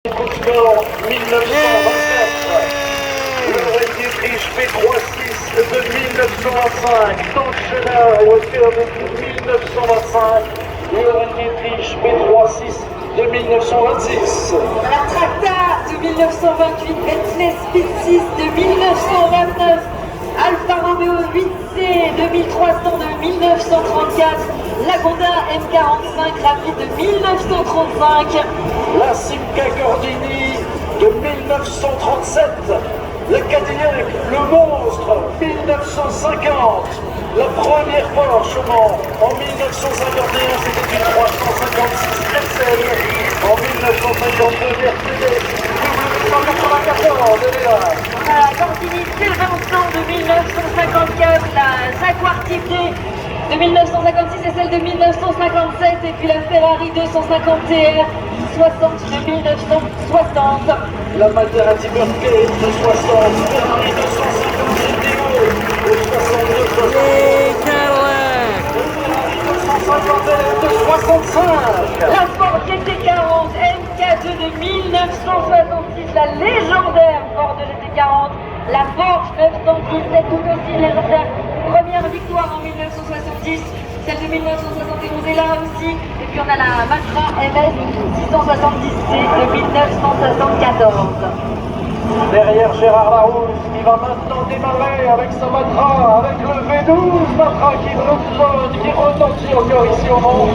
Sport 1924. Le Autriche P36 de 1925. Tanchena au cœur de 1925. Le Autriche P36 de 1926. La Tracta de 1928. Bentley Speed 6 de 1929. Alfa Romeo 8C 2300 de 1934. La Honda M45 Rapide de 1935. La Simca Gordini de 1937. La Cadillac Le Monstre 1950. La première Porsche en 1951, c'était une 356 SL. En 1952, Mercedes W194, elle est là. La Gordini Sylvain de 1954, la Jaguar Type D de 1956 et celle de 1957, et puis la Ferrari 250 TR 60 de 1960. La Maserati Berkeley de 60, Ferrari 250 Deo de 62, 60. De 65. La Ford GT40 MK2 de 1966, la légendaire Ford GT40, la Porsche 917 tout aussi légendaire, première victoire en 1970, celle de 1971 est là aussi, et puis on a la Matra MS 670C de 1974. Derrière Gérard Larousse qui va maintenant démarrer avec sa Matra, avec le V12 Matra qui résonne, qui retentit encore ici au Mans.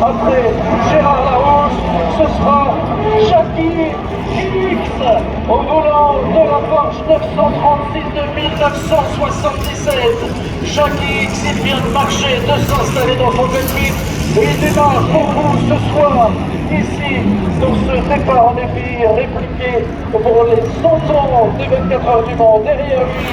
Après Gérard Larousse, ce sera Jackie X au volant de la Porsche 936 de 1977. Jackie X, il vient de marcher, de s'installer dans son cockpit et il démarre pour vous ce soir ici sur ce départ en dépit répliqué pour les 100 ans des 24 heures du Mans. Derrière lui,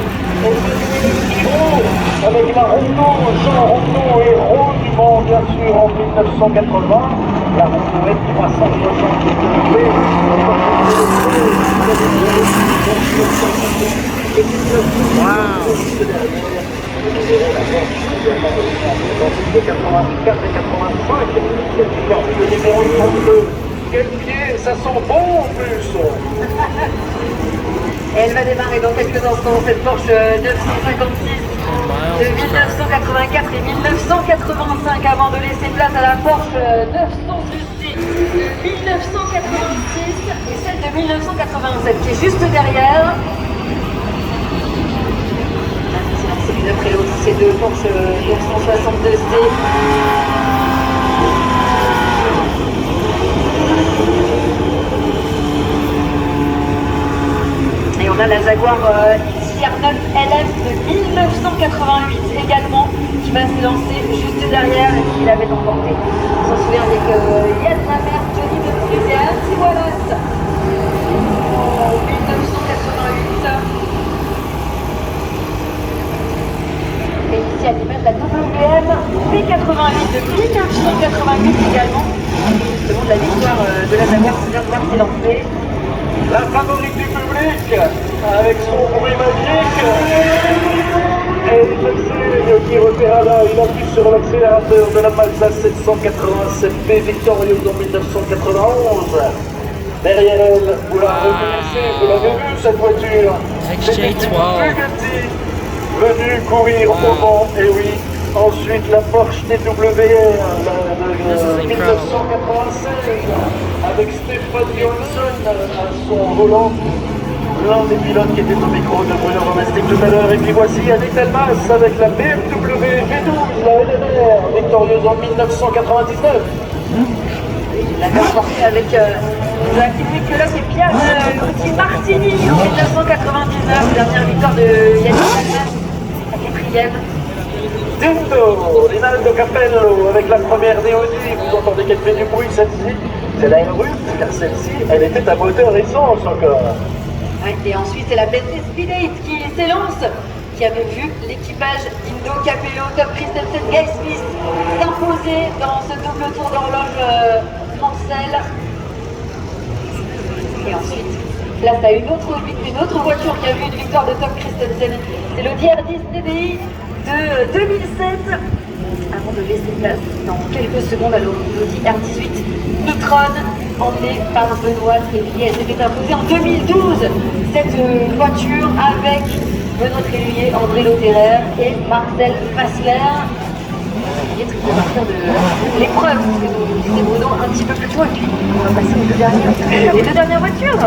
avec la Rondeau, Jean Rondeau et Rose du Mans, bien sûr, en 1980. La Rondeau est 360 le numéro 32. Quel pied, ça sent bon en plus. Et elle va démarrer dans quelques instants, cette Porsche 956 de 1984 et 1985, avant de laisser place à la Porsche 918 de 1986 et celle de 1987 qui est juste derrière. C'est l'une après l'autre, ces deux Porsche 962C. Et on a la Jaguar XR9 LF de 1988 également, qui va se lancer juste derrière et qui l'avait emporté. On s'en souvient avec Yann Lamert, Johnny de Plusieurs, et voilà ça. En 1988. Et ici à l'image la WM P88 de 1988 également. Justement de la victoire de la Jaguar qui vient de voir s'élancer. La favorite du public, avec son bruit magique, et le qui repéra là, il appuie sur l'accélérateur de la Mazda 787B victorieuse en 1991. Derrière elle, vous la reconnaissez, vous l'avez vu cette voiture. C'était une Bugatti venue courir au vent, et oui. Ensuite, la Porsche TWR de 1996 avec Stéphane Johnson à son volant. L'un des pilotes qui était au micro de Bruno Domestique tout à l'heure. Et puis voici Annick Delmas avec la BMW V12, la LMR, victorieuse en 1999. Il l'a remporté avec la petite Nicolas et Pierre Luigi Martini en 1999, dernière victoire de Yannick Delmas, la quatrième. Dindo, Rinaldo Capello avec la première Audi. Vous entendez qu'elle fait du bruit, celle-ci. C'est la R8, car celle-ci, elle était à moteur essence encore. Ouais, et ensuite, c'est la Bentley Speed 8 qui s'élance, qui avait vu l'équipage Dindo, Capello, Tom Christensen, Guy Smith s'imposer dans ce double tour d'horloge Mansell. Et ensuite, place à une autre voiture qui a vu une victoire de Tom Christensen. C'est le DR10 TDI de 2007, avant de laisser place dans quelques secondes à l'Audi R18 e-tron emmenée par Benoît Trélier. Elle s'était imposée en 2012, cette voiture avec Benoît Trélier, André Lotterer et Marcel Fassler. Qui est de partir de l'épreuve, c'est Bruno un petit peu plus tôt, et puis on va passer les deux dernières voitures.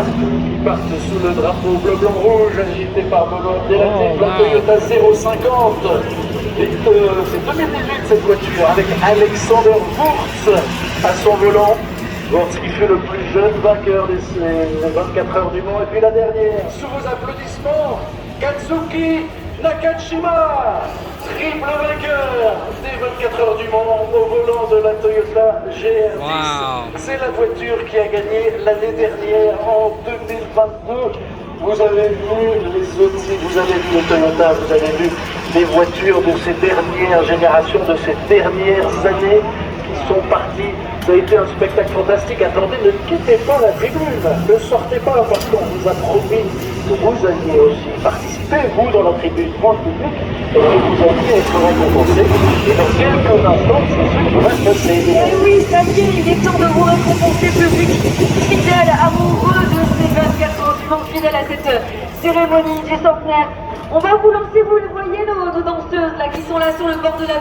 Ils partent sous le drapeau bleu-blanc-rouge, agité par Benoît Trélier, la Toyota 050. C'est 2018 cette voiture, avec Alexander Wurz à son volant. Wurz qui fut le plus jeune vainqueur de ces 24 heures du Mans. Et puis la dernière, sous vos applaudissements, Katsuki Nakashima, triple vainqueur des 24 heures du Mans au volant de la Toyota GR10. Wow. C'est la voiture qui a gagné l'année dernière en 2022. Vous avez vu les autres, vous avez vu le Toyota, vous avez vu les voitures de ces dernières générations, de ces dernières années qui sont parties. Ça a été un spectacle fantastique. Attendez, ne quittez pas la tribune, ne sortez pas parce qu'on vous a promis que vous alliez aussi participer, vous, dans la tribune, dans le public, et que vous alliez être récompensé. Et dans quelques instants, c'est ce qui va se passer. Et oui, ça y est, il est temps de vous récompenser, public fidèle, amoureux de ces 24 ans du Mans, fidèle à cette cérémonie du centenaire. On va vous lancer, vous le voyez, nos danseuses là qui sont là sur le bord de la